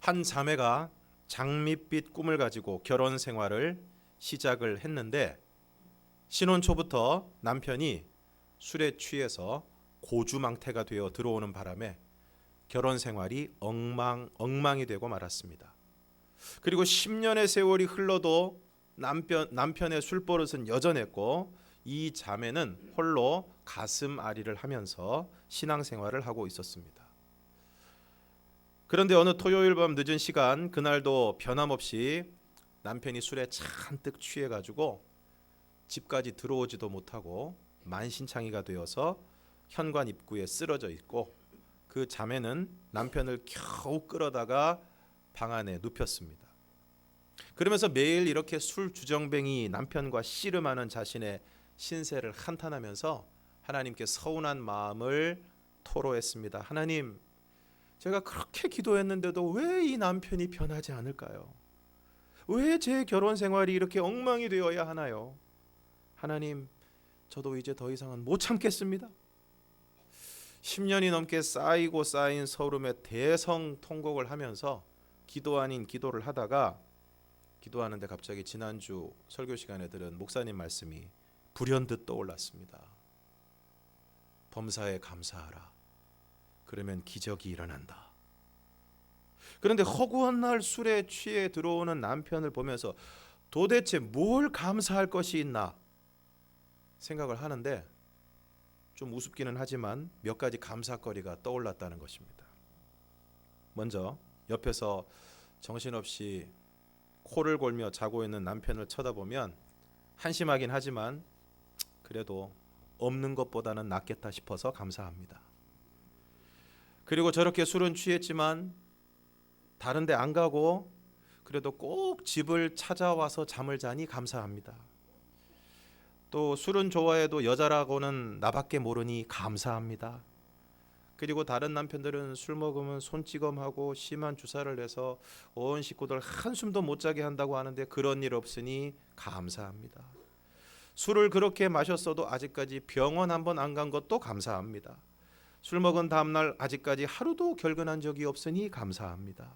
한 자매가 장밋빛 꿈을 가지고 결혼 생활을 시작을 했는데 신혼 초부터 남편이 술에 취해서 고주망태가 되어 들어오는 바람에 결혼 생활이 엉망이 되고 말았습니다. 그리고 10년의 세월이 흘러도 남편의 술버릇은 여전했고 이 자매는 홀로 가슴앓이를 하면서 신앙생활을 하고 있었습니다. 그런데 어느 토요일 밤 늦은 시간, 그날도 변함없이 남편이 술에 잔뜩 취해가지고 집까지 들어오지도 못하고 만신창이가 되어서 현관 입구에 쓰러져 있고, 그 자매는 남편을 겨우 끌어다가 방 안에 눕혔습니다. 그러면서 매일 이렇게 술 주정뱅이 남편과 씨름하는 자신의 신세를 한탄하면서 하나님께 서운한 마음을 토로했습니다. 하나님, 제가 그렇게 기도했는데도 왜 이 남편이 변하지 않을까요? 왜 제 결혼 생활이 이렇게 엉망이 되어야 하나요? 하나님, 저도 이제 더 이상은 못 참겠습니다. 10년이 넘게 쌓이고 쌓인 서름에 대성통곡을 하면서 기도 아닌 기도를 하다가, 기도하는데 갑자기 지난주 설교 시간에 들은 목사님 말씀이 불현듯 떠올랐습니다. 범사에 감사하라. 그러면 기적이 일어난다. 그런데 허구한 날 술에 취해 들어오는 남편을 보면서 도대체 뭘 감사할 것이 있나 생각을 하는데, 좀 우습기는 하지만 몇 가지 감사거리가 떠올랐다는 것입니다. 먼저 옆에서 정신없이 코를 골며 자고 있는 남편을 쳐다보면 한심하긴 하지만 그래도 없는 것보다는 낫겠다 싶어서 감사합니다. 그리고 저렇게 술은 취했지만 다른 데 안 가고 그래도 꼭 집을 찾아와서 잠을 자니 감사합니다. 또 술은 좋아해도 여자라고는 나밖에 모르니 감사합니다. 그리고 다른 남편들은 술 먹으면 손찌검하고 심한 주사를 내서 온 식구들 한숨도 못 자게 한다고 하는데 그런 일 없으니 감사합니다. 술을 그렇게 마셨어도 아직까지 병원 한번 안 간 것도 감사합니다. 술 먹은 다음날 아직까지 하루도 결근한 적이 없으니 감사합니다.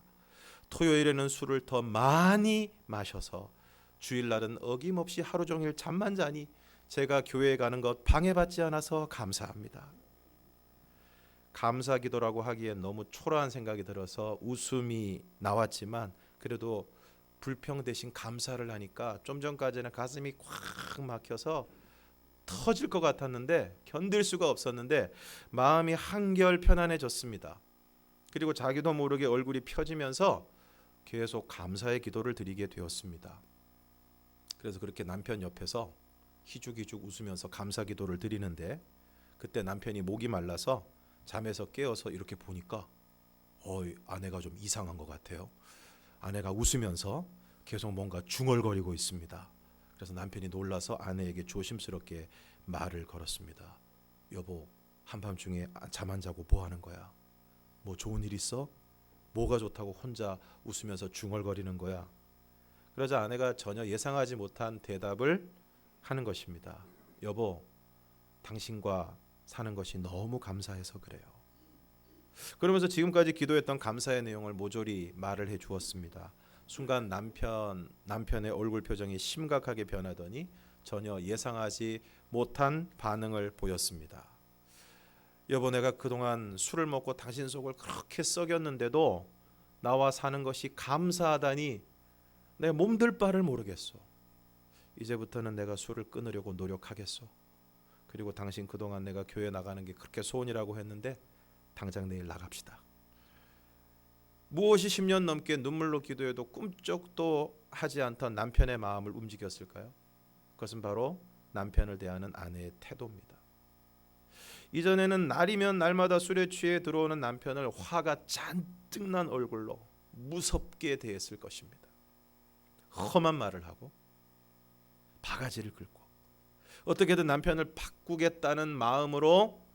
토요일에는 술을 더 많이 마셔서 주일날은 어김없이 하루 종일 잠만 자니 제가 교회에 가는 것 방해받지 않아서 감사합니다. 감사 기도라고 하기엔 너무 초라한 생각이 들어서 웃음이 나왔지만, 그래도 불평 대신 감사를 하니까 좀 전까지는 가슴이 꽉 막혀서 터질 것 같았는데, 견딜 수가 없었는데 마음이 한결 편안해졌습니다. 그리고 자기도 모르게 얼굴이 펴지면서 계속 감사의 기도를 드리게 되었습니다. 그래서 그렇게 남편 옆에서 희죽희죽 웃으면서 감사 기도를 드리는데, 그때 남편이 목이 말라서 잠에서 깨어서 이렇게 보니까 아내가 좀 이상한 것 같아요. 아내가 웃으면서 계속 뭔가 중얼거리고 있습니다. 그래서 남편이 놀라서 아내에게 조심스럽게 말을 걸었습니다. 여보, 한밤중에 잠 안 자고 뭐 하는 거야? 뭐 좋은 일 있어? 뭐가 좋다고 혼자 웃으면서 중얼거리는 거야? 그러자 아내가 전혀 예상하지 못한 대답을 하는 것입니다. 여보, 당신과 사는 것이 너무 감사해서 그래요. 그러면서 지금까지 기도했던 감사의 내용을 모조리 말을 해 주었습니다. 순간 남편의 얼굴 표정이 심각하게 변하더니 전혀 예상하지 못한 반응을 보였습니다. 여보, 내가 그동안 술을 먹고 당신 속을 그렇게 썩였는데도 나와 사는 것이 감사하다니 내 몸둘 바를 모르겠소. 이제부터는 내가 술을 끊으려고 노력하겠소. 그리고 당신 그동안 내가 교회 나가는 게 그렇게 소원이라고 했는데 당장 내일 나갑시다. 무엇이 10년 넘게 눈물로 기도해도 꿈쩍도 하지 않던 남편의 마음을 움직였을까요? 그것은 바로 남편을 대하는 아내의 태도입니다. 이전에는 날이면 날마다 술에 취해 들어오는 남편을 화가 잔뜩 난 얼굴로 무섭게 대했을 것입니다. 험한 말을 하고 바가지를 긁고 어떻게든 남편을 바꾸겠다는 마음으로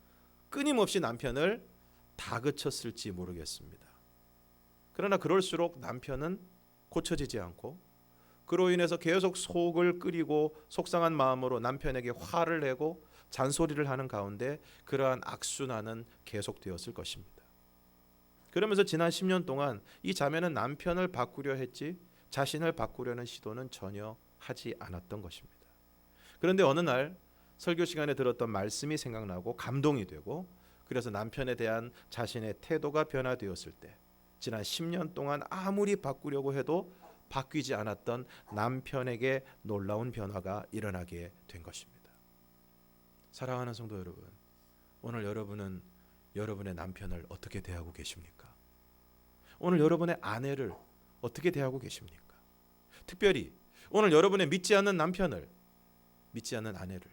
끊임없이 남편을 다그쳤을지 모르겠습니다. 그러나 그럴수록 남편은 고쳐지지 않고, 그로 인해서 계속 속을 끓이고 속상한 마음으로 남편에게 화를 내고 잔소리를 하는 가운데 그러한 악순환은 계속되었을 것입니다. 그러면서 지난 10년 동안 이 자매는 남편을 바꾸려 했지 자신을 바꾸려는 시도는 전혀 하지 않았던 것입니다. 그런데 어느 날 설교 시간에 들었던 말씀이 생각나고 감동이 되고, 그래서 남편에 대한 자신의 태도가 변화되었을 때 지난 10년 동안 아무리 바꾸려고 해도 바뀌지 않았던 남편에게 놀라운 변화가 일어나게 된 것입니다. 사랑하는 성도 여러분, 오늘 여러분은 여러분의 남편을 어떻게 대하고 계십니까? 오늘 여러분의 아내를 어떻게 대하고 계십니까? 특별히 오늘 여러분의 믿지 않는 남편을, 믿지 않는 아내를,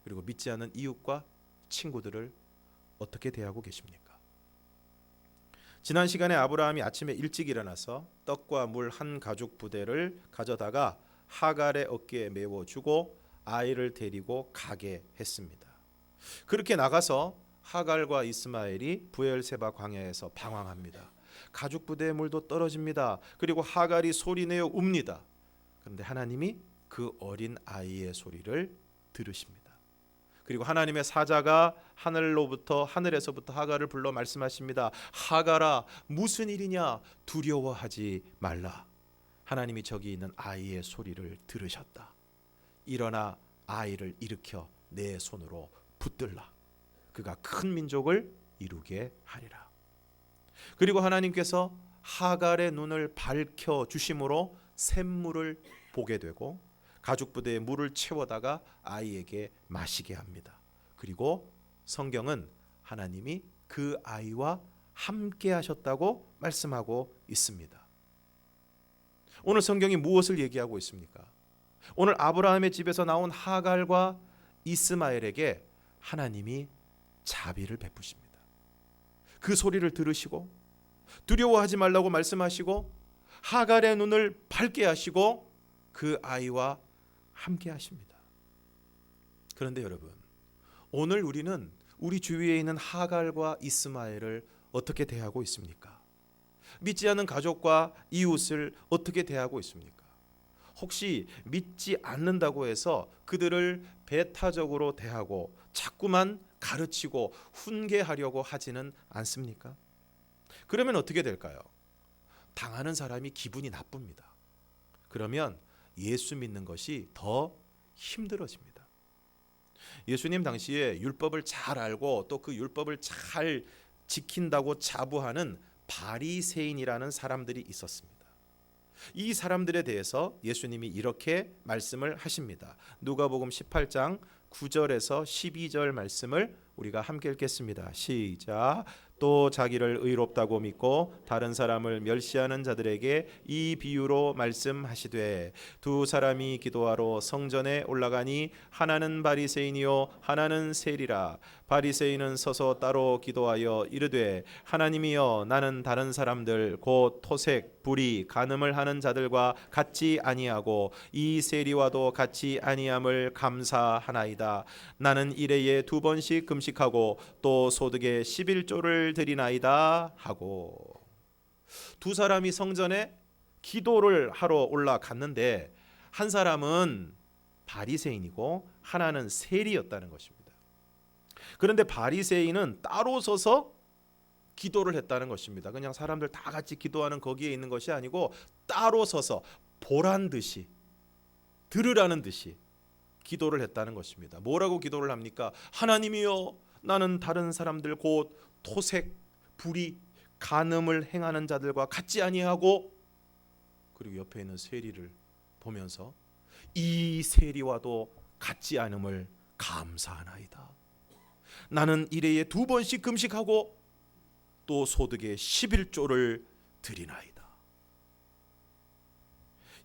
그리고 믿지 않는 이웃과 친구들을 어떻게 대하고 계십니까? 지난 시간에 아브라함이 아침에 일찍 일어나서 떡과 물 한 가죽 부대를 가져다가 하갈의 어깨에 메워주고 아이를 데리고 가게 했습니다. 그렇게 나가서 하갈과 이스마엘이 브엘세바 광야에서 방황합니다. 가죽 부대의 물도 떨어집니다. 그리고 하갈이 소리내어 웁니다. 그런데 하나님이 그 어린 아이의 소리를 들으십니다. 그리고 하나님의 사자가 하늘에서부터 하갈을 불러 말씀하십니다. 하갈아, 무슨 일이냐? 두려워하지 말라. 하나님이 저기 있는 아이의 소리를 들으셨다. 일어나 아이를 일으켜 내 손으로 붙들라. 그가 큰 민족을 이루게 하리라. 그리고 하나님께서 하갈의 눈을 밝혀 주심으로 샘물을 보게 되고 가죽 부대에 물을 채워다가 아이에게 마시게 합니다. 그리고 성경은 하나님이 그 아이와 함께 하셨다고 말씀하고 있습니다. 오늘 성경이 무엇을 얘기하고 있습니까? 오늘 아브라함의 집에서 나온 하갈과 이스마엘에게 하나님이 자비를 베푸십니다. 그 소리를 들으시고 두려워하지 말라고 말씀하시고 하갈의 눈을 밝게 하시고 그 아이와 함께 하십니다. 그런데 여러분, 오늘 우리는 우리 주위에 있는 하갈과 이스마엘을 어떻게 대하고 있습니까? 믿지 않는 가족과 이웃을 어떻게 대하고 있습니까? 혹시 믿지 않는다고 해서 그들을 배타적으로 대하고 자꾸만 가르치고 훈계하려고 하지는 않습니까? 그러면 어떻게 될까요? 당하는 사람이 기분이 나쁩니다. 그러면 예수 믿는 것이 더 힘들어집니다. 예수님 당시에 율법을 잘 알고 또 그 율법을 잘 지킨다고 자부하는 바리새인이라는 사람들이 있었습니다. 이 사람들에 대해서 예수님이 이렇게 말씀을 하십니다. 누가복음 18장 9절에서 12절 말씀을 우리가 함께 읽겠습니다. 시작. 또 자기를 의롭다고 믿고 다른 사람을 멸시하는 자들에게 이 비유로 말씀하시되 두 사람이 기도하러 성전에 올라가니 하나는 바리새인이요 하나는 세리라. 바리새인은 서서 따로 기도하여 이르되 하나님이여 나는 다른 사람들 곧 토색 불의 간음을 하는 자들과 같지 아니하고 이 세리와도 같지 아니함을 감사하나이다. 나는 일해에 2번씩 금식하고 또 소득의 11조를 드리나이다 하고. 두 사람이 성전에 기도를 하러 올라갔는데 한 사람은 바리새인이고 하나는 세리였다는 것입니다. 그런데 바리새인은 따로 서서 기도를 했다는 것입니다. 그냥 사람들 다 같이 기도하는 거기에 있는 것이 아니고 따로 서서 보란 듯이 들으라는 듯이 기도를 했다는 것입니다. 뭐라고 기도를 합니까? 하나님이여 나는 다른 사람들 곧 토색, 불의, 간음을 행하는 자들과 같지 아니하고, 그리고 옆에 있는 세리를 보면서 이 세리와도 같지 않음을 감사하나이다. 나는 일해에 2번씩 금식하고 또 소득의 11조를 드리나이다.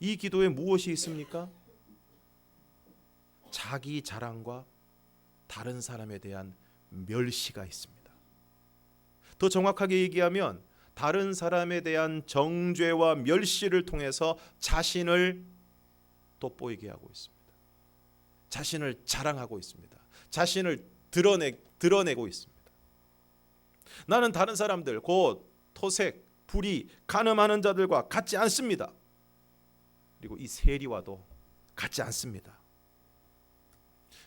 이 기도에 무엇이 있습니까? 자기 자랑과 다른 사람에 대한 멸시가 있습니다. 더 정확하게 얘기하면 다른 사람에 대한 정죄와 멸시를 통해서 자신을 돋보이게 하고 있습니다. 자신을 자랑하고 있습니다. 자신을 드러내고 있습니다. 나는 다른 사람들 곧 토색, 불의, 간음하는 자들과 같지 않습니다. 그리고 이 세리와도 같지 않습니다.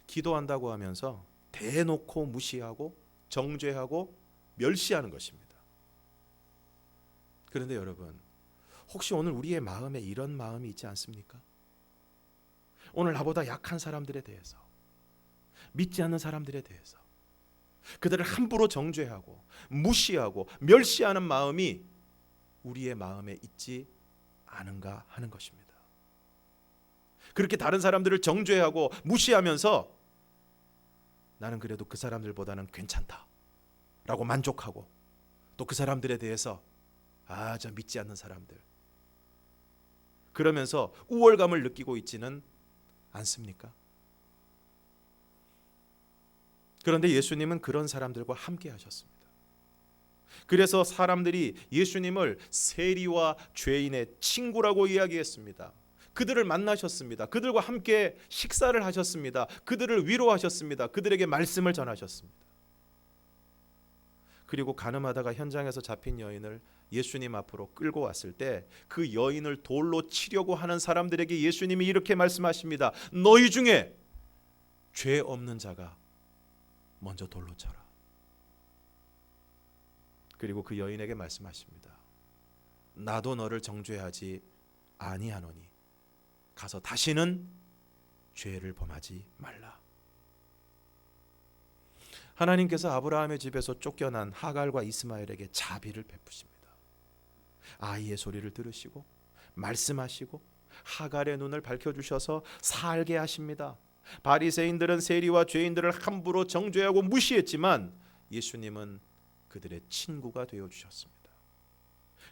기도한다고 하면서 대놓고 무시하고 정죄하고 멸시하는 것입니다. 그런데 여러분, 혹시 오늘 우리의 마음에 이런 마음이 있지 않습니까? 오늘 나보다 약한 사람들에 대해서, 믿지 않는 사람들에 대해서 그들을 함부로 정죄하고 무시하고 멸시하는 마음이 우리의 마음에 있지 않은가 하는 것입니다. 그렇게 다른 사람들을 정죄하고 무시하면서 나는 그래도 그 사람들보다는 괜찮다 라고 만족하고, 또 그 사람들에 대해서 저 믿지 않는 사람들, 그러면서 우월감을 느끼고 있지는 않습니까? 그런데 예수님은 그런 사람들과 함께 하셨습니다. 그래서 사람들이 예수님을 세리와 죄인의 친구라고 이야기했습니다. 그들을 만나셨습니다. 그들과 함께 식사를 하셨습니다. 그들을 위로하셨습니다. 그들에게 말씀을 전하셨습니다. 그리고 가늠하다가 현장에서 잡힌 여인을 예수님 앞으로 끌고 왔을 때 그 여인을 돌로 치려고 하는 사람들에게 예수님이 이렇게 말씀하십니다. 너희 중에 죄 없는 자가 먼저 돌로 쳐라. 그리고 그 여인에게 말씀하십니다. 나도 너를 정죄하지 아니하노니 가서 다시는 죄를 범하지 말라. 하나님께서 아브라함의 집에서 쫓겨난 하갈과 이스마엘에게 자비를 베푸십니다. 아이의 소리를 들으시고 말씀하시고 하갈의 눈을 밝혀주셔서 살게 하십니다. 바리새인들은 세리와 죄인들을 함부로 정죄하고 무시했지만 예수님은 그들의 친구가 되어주셨습니다.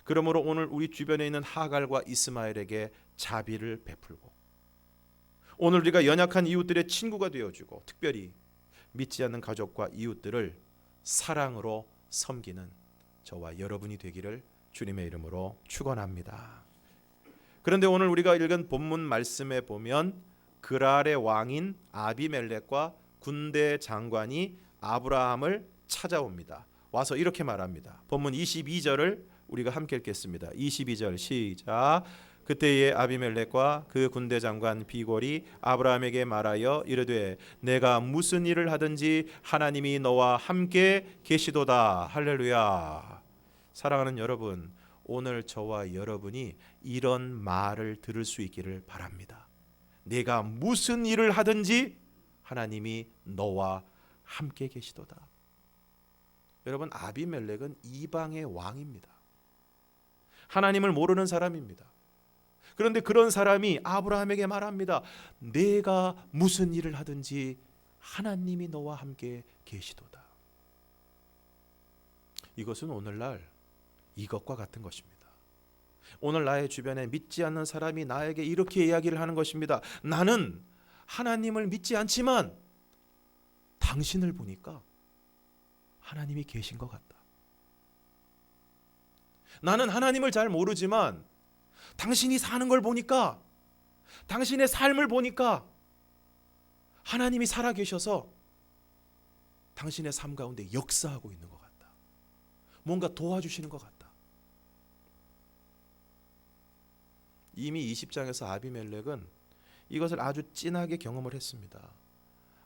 그러므로 오늘 우리 주변에 있는 하갈과 이스마엘에게 자비를 베풀고, 오늘 우리가 연약한 이웃들의 친구가 되어주고, 특별히 믿지 않는 가족과 이웃들을 사랑으로 섬기는 저와 여러분이 되기를 주님의 이름으로 축원합니다. 그런데 오늘 우리가 읽은 본문 말씀에 보면 그랄의 왕인 아비멜렉과 군대 장관이 아브라함을 찾아옵니다. 와서 이렇게 말합니다. 본문 22절을 우리가 함께 읽겠습니다. 22절 시작. 그때에 아비멜렉과 그 군대 장관 비골이 아브라함에게 말하여 이르되 내가 무슨 일을 하든지 하나님이 너와 함께 계시도다. 할렐루야. 사랑하는 여러분, 오늘 저와 여러분이 이런 말을 들을 수 있기를 바랍니다. 내가 무슨 일을 하든지 하나님이 너와 함께 계시도다. 여러분, 아비멜렉은 이방의 왕입니다. 하나님을 모르는 사람입니다. 그런데 그런 사람이 아브라함에게 말합니다. 내가 무슨 일을 하든지 하나님이 너와 함께 계시도다. 이것은 오늘날 이것과 같은 것입니다. 오늘 나의 주변에 믿지 않는 사람이 나에게 이렇게 이야기를 하는 것입니다. 나는 하나님을 믿지 않지만 당신을 보니까 하나님이 계신 것 같다. 나는 하나님을 잘 모르지만 당신이 사는 걸 보니까, 당신의 삶을 보니까 하나님이 살아계셔서 당신의 삶 가운데 역사하고 있는 것 같다. 뭔가 도와주시는 것 같다. 이미 20장에서 아비멜렉은 이것을 아주 진하게 경험을 했습니다.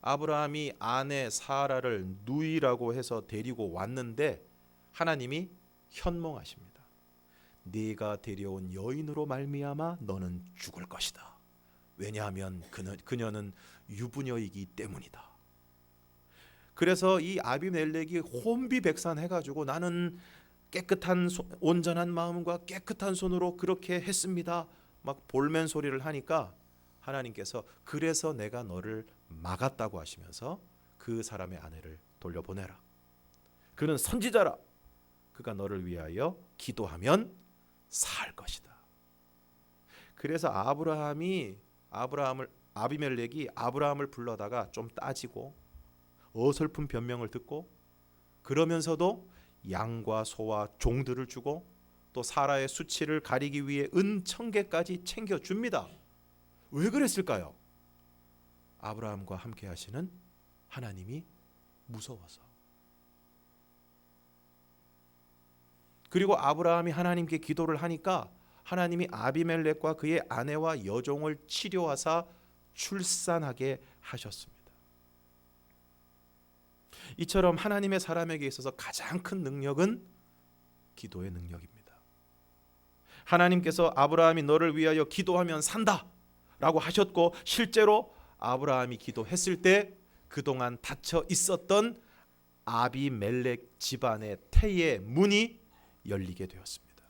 아브라함이 아내 사라를 누이라고 해서 데리고 왔는데 하나님이 현몽하십니다. 네가 데려온 여인으로 말미암아 너는 죽을 것이다. 왜냐하면 그녀는 유부녀이기 때문이다. 그래서 이 아비멜렉이 혼비백산해가지고 나는 깨끗한 온전한 마음과 깨끗한 손으로 그렇게 했습니다. 막 볼멘 소리를 하니까 하나님께서 그래서 내가 너를 막았다고 하시면서 그 사람의 아내를 돌려보내라. 그는 선지자라. 그가 너를 위하여 기도하면 살 것이다. 그래서 아비멜렉이 아브라함을 불러다가 좀 따지고 어설픈 변명을 듣고, 그러면서도 양과 소와 종들을 주고 또 사라의 수치를 가리기 위해 은 1000개까지 챙겨줍니다. 왜 그랬을까요? 아브라함과 함께 하시는 하나님이 무서워서. 그리고 아브라함이 하나님께 기도를 하니까 하나님이 아비멜렉과 그의 아내와 여종을 치료하사 출산하게 하셨습니다. 이처럼 하나님의 사람에게 있어서 가장 큰 능력은 기도의 능력입니다. 하나님께서 아브라함이 너를 위하여 기도하면 산다 라고 하셨고, 실제로 아브라함이 기도했을 때 그동안 닫혀 있었던 아비멜렉 집안의 태의 문이 열리게 되었습니다.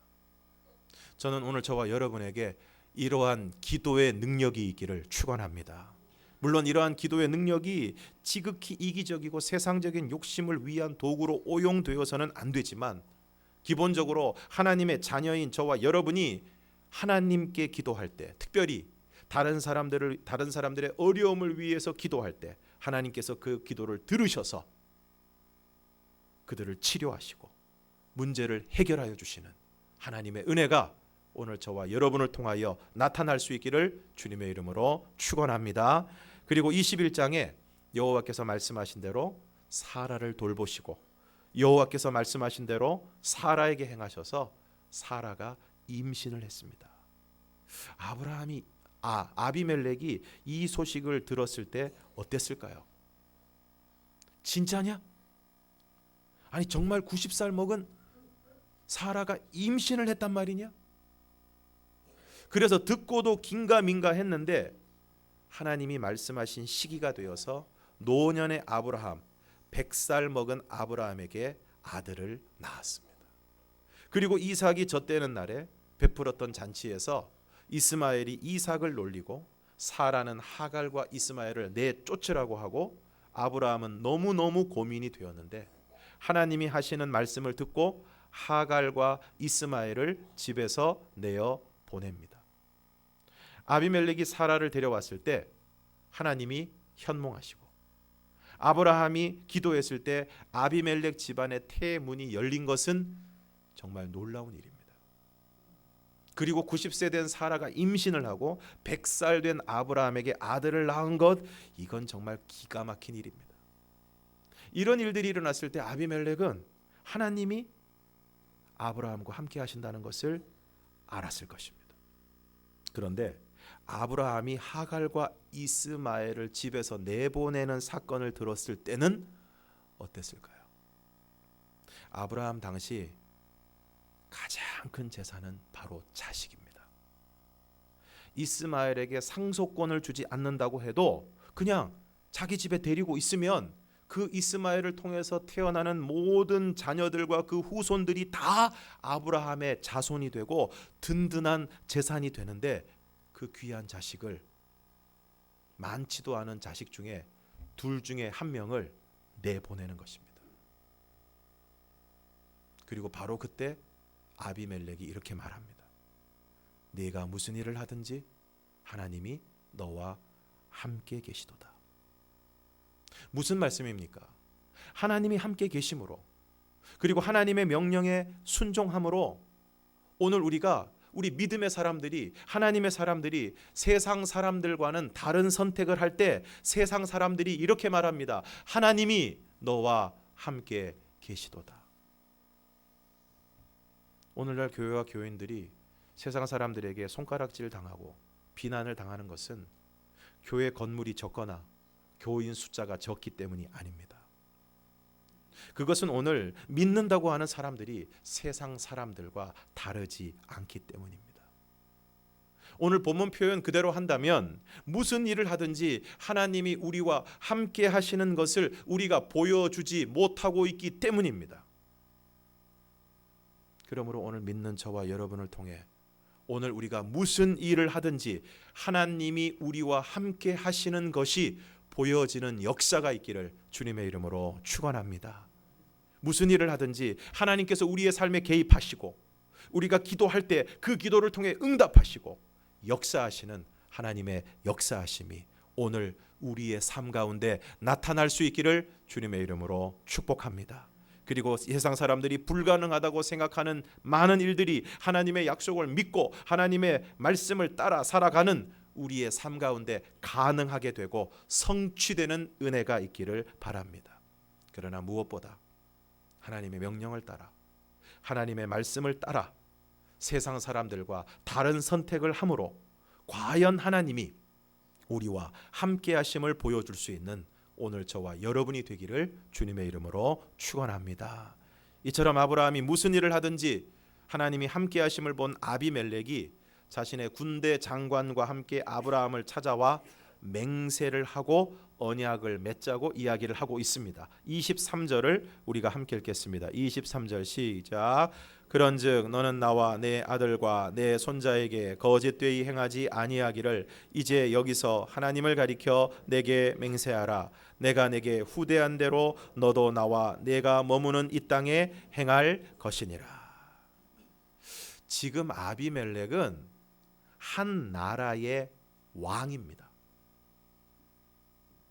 저는 오늘 저와 여러분에게 이러한 기도의 능력이 있기를 축원합니다. 물론 이러한 기도의 능력이 지극히 이기적이고 세상적인 욕심을 위한 도구로 오용되어서는 안 되지만, 기본적으로 하나님의 자녀인 저와 여러분이 하나님께 기도할 때, 특별히 다른 사람들의 어려움을 위해서 기도할 때 하나님께서 그 기도를 들으셔서 그들을 치료하시고 문제를 해결하여 주시는 하나님의 은혜가 오늘 저와 여러분을 통하여 나타날 수 있기를 주님의 이름으로 축원합니다. 그리고 21장에 여호와께서 말씀하신 대로 사라를 돌보시고 여호와께서 말씀하신 대로 사라에게 행하셔서 사라가 임신을 했습니다. 아비멜렉이 이 소식을 들었을 때 어땠을까요? 진짜냐? 아니 정말 90살 먹은 사라가 임신을 했단 말이냐? 그래서 듣고도 긴가민가 했는데 하나님이 말씀하신 시기가 되어서 노년의 아브라함, 100살 먹은 아브라함에게 아들을 낳았습니다. 그리고 이삭이 젖되는 날에 베풀었던 잔치에서 이스마엘이 이삭을 놀리고 사라는 하갈과 이스마엘을 내쫓으라고 하고 아브라함은 너무너무 고민이 되었는데 하나님이 하시는 말씀을 듣고 하갈과 이스마엘을 집에서 내어 보냅니다. 아비멜렉이 사라를 데려왔을 때 하나님이 현몽하시고 아브라함이 기도했을 때 아비멜렉 집안의 태문이 열린 것은 정말 놀라운 일입니다. 그리고 90세 된 사라가 임신을 하고 100살 된 아브라함에게 아들을 낳은 것, 이건 정말 기가 막힌 일입니다. 이런 일들이 일어났을 때 아비멜렉은 하나님이 아브라함과 함께 하신다는 것을 알았을 것입니다. 그런데 아브라함이 하갈과 이스마엘을 집에서 내보내는 사건을 들었을 때는 어땠을까요? 아브라함 당시 가장 큰 재산은 바로 자식입니다. 이스마엘에게 상속권을 주지 않는다고 해도 그냥 자기 집에 데리고 있으면 그 이스마엘을 통해서 태어나는 모든 자녀들과 그 후손들이 다 아브라함의 자손이 되고 든든한 재산이 되는데, 그 귀한 자식을, 많지도 않은 자식 중에 둘 중에 한 명을 내보내는 것입니다. 그리고 바로 그때 아비멜렉이 이렇게 말합니다. 네가 무슨 일을 하든지 하나님이 너와 함께 계시도다. 무슨 말씀입니까? 하나님이 함께 계심으로, 그리고 하나님의 명령에 순종함으로 오늘 우리 믿음의 사람들이, 하나님의 사람들이 세상 사람들과는 다른 선택을 할 때 세상 사람들이 이렇게 말합니다. 하나님이 너와 함께 계시도다. 오늘날 교회와 교인들이 세상 사람들에게 손가락질 당하고 비난을 당하는 것은 교회 건물이 적거나 교인 숫자가 적기 때문이 아닙니다. 그것은 오늘 믿는다고 하는 사람들이 세상 사람들과 다르지 않기 때문입니다. 오늘 본문 표현 그대로 한다면 무슨 일을 하든지 하나님이 우리와 함께 하시는 것을 우리가 보여주지 못하고 있기 때문입니다. 그러므로 오늘 믿는 저와 여러분을 통해 오늘 우리가 무슨 일을 하든지 하나님이 우리와 함께 하시는 것이 보여지는 역사가 있기를 주님의 이름으로 축원합니다. 무슨 일을 하든지 하나님께서 우리의 삶에 개입하시고 우리가 기도할 때 그 기도를 통해 응답하시고 역사하시는 하나님의 역사하심이 오늘 우리의 삶 가운데 나타날 수 있기를 주님의 이름으로 축복합니다. 그리고 세상 사람들이 불가능하다고 생각하는 많은 일들이 하나님의 약속을 믿고 하나님의 말씀을 따라 살아가는 우리의 삶 가운데 가능하게 되고 성취되는 은혜가 있기를 바랍니다. 그러나 무엇보다 하나님의 명령을 따라 하나님의 말씀을 따라 세상 사람들과 다른 선택을 함으로 과연 하나님이 우리와 함께 하심을 보여줄 수 있는 오늘 저와 여러분이 되기를 주님의 이름으로 축원합니다. 이처럼 아브라함이 무슨 일을 하든지 하나님이 함께 하심을 본 아비멜렉이 자신의 군대 장관과 함께 아브라함을 찾아와 맹세를 하고 언약을 맺자고 이야기를 하고 있습니다. 23절을 우리가 함께 읽겠습니다. 23절 시작. 그런즉 너는 나와 내 아들과 내 손자에게 거짓되이 행하지 아니하기를 이제 여기서 하나님을 가리켜 내게 맹세하라. 내가 내게 후대한 대로 너도 나와 내가 머무는 이 땅에 행할 것이니라. 지금 아비멜렉은 한 나라의 왕입니다.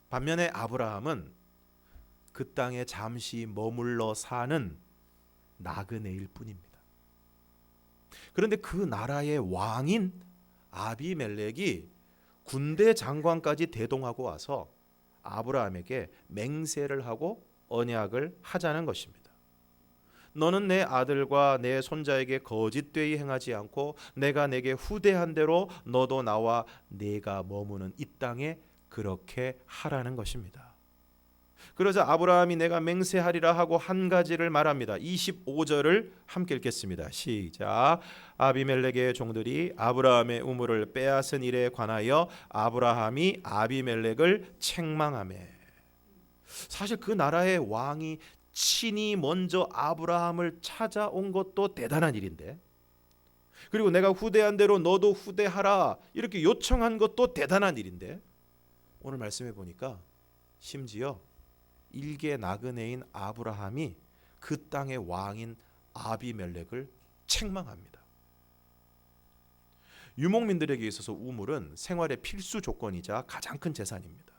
반면에 아브라함은 그 땅에 잠시 머물러 사는 나그네일 뿐입니다. 그런데 그 나라의 왕인 아비멜렉이 군대 장관까지 대동하고 와서 아브라함에게 맹세를 하고 언약을 하자는 것입니다. 너는 내 아들과 내 손자에게 거짓되이 행하지 않고 내가 내게 후대한 대로 너도 나와 내가 머무는 이 땅에 그렇게 하라는 것입니다. 그러자 아브라함이 내가 맹세하리라 하고 한 가지를 말합니다. 25절을 함께 읽겠습니다. 시작. 아비멜렉의 종들이 아브라함의 우물을 빼앗은 일에 관하여 아브라함이 아비멜렉을 책망하매. 사실 그 나라의 왕이 친히 먼저 아브라함을 찾아온 것도 대단한 일인데, 그리고 내가 후대한 대로 너도 후대하라 이렇게 요청한 것도 대단한 일인데, 오늘 말씀해 보니까 심지어 일개 나그네인 아브라함이 그 땅의 왕인 아비멜렉을 책망합니다. 유목민들에게 있어서 우물은 생활의 필수 조건이자 가장 큰 재산입니다.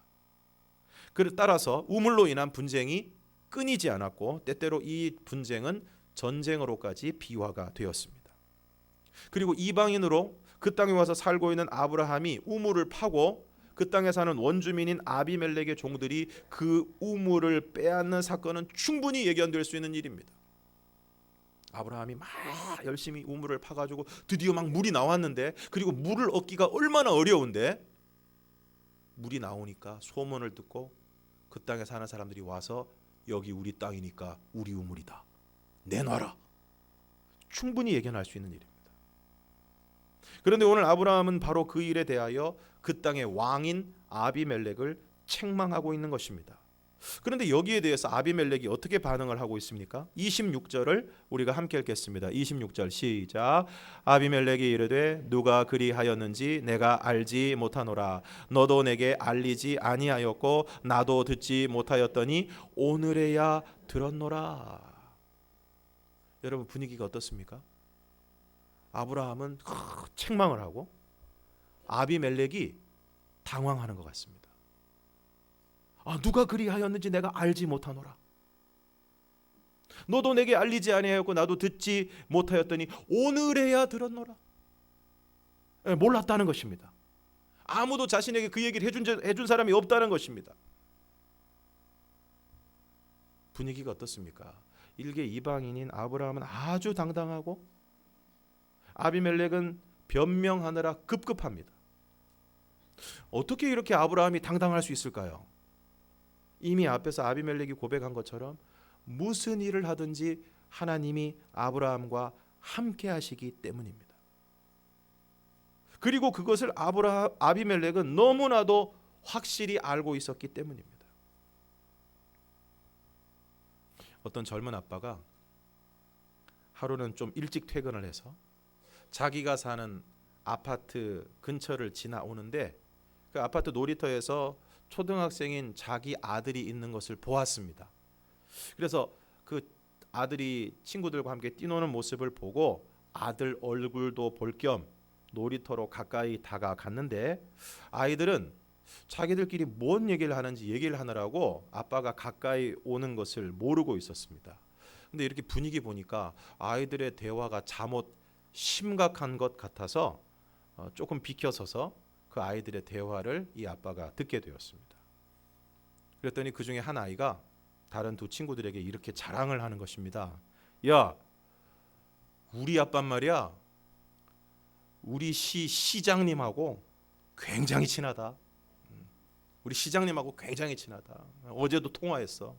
따라서 우물로 인한 분쟁이 끊이지 않았고 때때로 이 분쟁은 전쟁으로까지 비화가 되었습니다. 그리고 이방인으로 그 땅에 와서 살고 있는 아브라함이 우물을 파고 그 땅에 사는 원주민인 아비멜렉의 종들이 그 우물을 빼앗는 사건은 충분히 예견될 수 있는 일입니다. 아브라함이 막 열심히 우물을 파가지고 드디어 막 물이 나왔는데, 그리고 물을 얻기가 얼마나 어려운데, 물이 나오니까 소문을 듣고 그 땅에 사는 사람들이 와서 여기 우리 땅이니까 우리 우물이다, 내놔라. 충분히 예견할 수 있는 일입니다. 그런데 오늘 아브라함은 바로 그 일에 대하여 그 땅의 왕인 아비멜렉을 책망하고 있는 것입니다. 그런데 여기에 대해서 아비멜렉이 어떻게 반응을 하고 있습니까? 26절을 우리가 함께 읽겠습니다. 26절 시작. 아비멜렉이 이르되 누가 그리하였는지 내가 알지 못하노라. 너도 내게 알리지 아니하였고 나도 듣지 못하였더니 오늘에야 들었노라. 여러분, 분위기가 어떻습니까? 아브라함은 책망을 하고 아비멜렉이 당황하는 것 같습니다. 누가 그리하였는지 내가 알지 못하노라. 너도 내게 알리지 아니하였고 나도 듣지 못하였더니 오늘에야 들었노라. 몰랐다는 것입니다. 아무도 자신에게 그 얘기를 해준 사람이 없다는 것입니다. 분위기가 어떻습니까? 일개 이방인인 아브라함은 아주 당당하고 아비멜렉은 변명하느라 급급합니다. 어떻게 이렇게 아브라함이 당당할 수 있을까요? 이미 앞에서 아비멜렉이 고백한 것처럼 무슨 일을 하든지 하나님이 아브라함과 함께 하시기 때문입니다. 그리고 그것을 아비멜렉은 너무나도 확실히 알고 있었기 때문입니다. 어떤 젊은 아빠가 하루는 좀 일찍 퇴근을 해서 자기가 사는 아파트 근처를 지나오는데 그 아파트 놀이터에서 초등학생인 자기 아들이 있는 것을 보았습니다. 그래서 그 아들이 친구들과 함께 뛰노는 모습을 보고 아들 얼굴도 볼 겸 놀이터로 가까이 다가갔는데, 아이들은 자기들끼리 뭔 얘기를 하는지 얘기를 하느라고 아빠가 가까이 오는 것을 모르고 있었습니다. 근데 이렇게 분위기 보니까 아이들의 대화가 잘못 심각한 것 같아서 조금 비켜서서 그 아이들의 대화를 이 아빠가 듣게 되었습니다. 그랬더니 그 중에 한 아이가 다른 두 친구들에게 이렇게 자랑을 하는 것입니다. 야, 우리 아빠 말이야, 우리 시장님하고 굉장히 친하다. 우리 시장님하고 굉장히 친하다. 어제도 통화했어.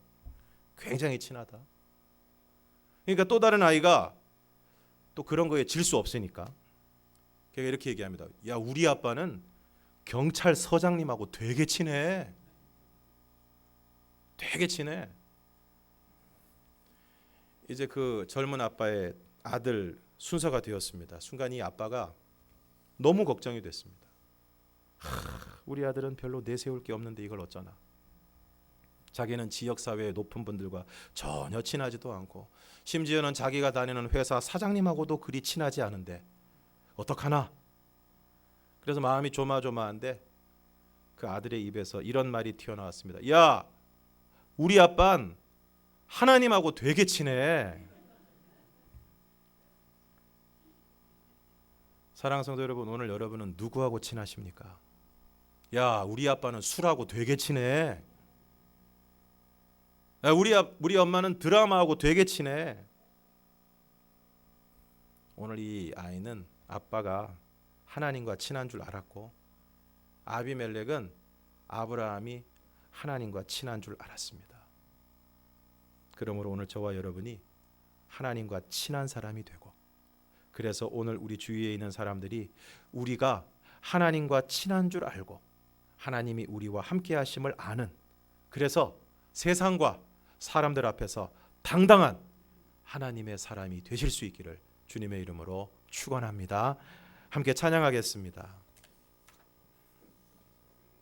굉장히 친하다. 그러니까 또 다른 아이가 또 그런 거에 질 수 없으니까. 걔가 이렇게 얘기합니다. 야, 우리 아빠는 경찰서장님하고 되게 친해. 되게 친해. 이제 그 젊은 아빠의 아들 순서가 되었습니다. 순간 이 아빠가 너무 걱정이 됐습니다. 우리 아들은 별로 내세울 게 없는데 이걸 어쩌나. 자기는 지역사회의 높은 분들과 전혀 친하지도 않고 심지어는 자기가 다니는 회사 사장님하고도 그리 친하지 않은데 어떡하나. 그래서 마음이 조마조마한데 그 아들의 입에서 이런 말이 튀어나왔습니다. 야, 우리 아빠는 하나님하고 되게 친해. 사랑하는 성도 여러분, 오늘 여러분은 누구하고 친하십니까? 야, 우리 아빠는 술하고 되게 친해. 야, 우리 엄마는 드라마하고 되게 친해. 오늘 이 아이는 아빠가 하나님과 친한 줄 알았고 아비멜렉은 아브라함이 하나님과 친한 줄 알았습니다. 그러므로 오늘 저와 여러분이 하나님과 친한 사람이 되고, 그래서 오늘 우리 주위에 있는 사람들이 우리가 하나님과 친한 줄 알고 하나님이 우리와 함께 하심을 아는, 그래서 세상과 사람들 앞에서 당당한 하나님의 사람이 되실 수 있기를 주님의 이름으로 축원합니다. 함께 찬양하겠습니다.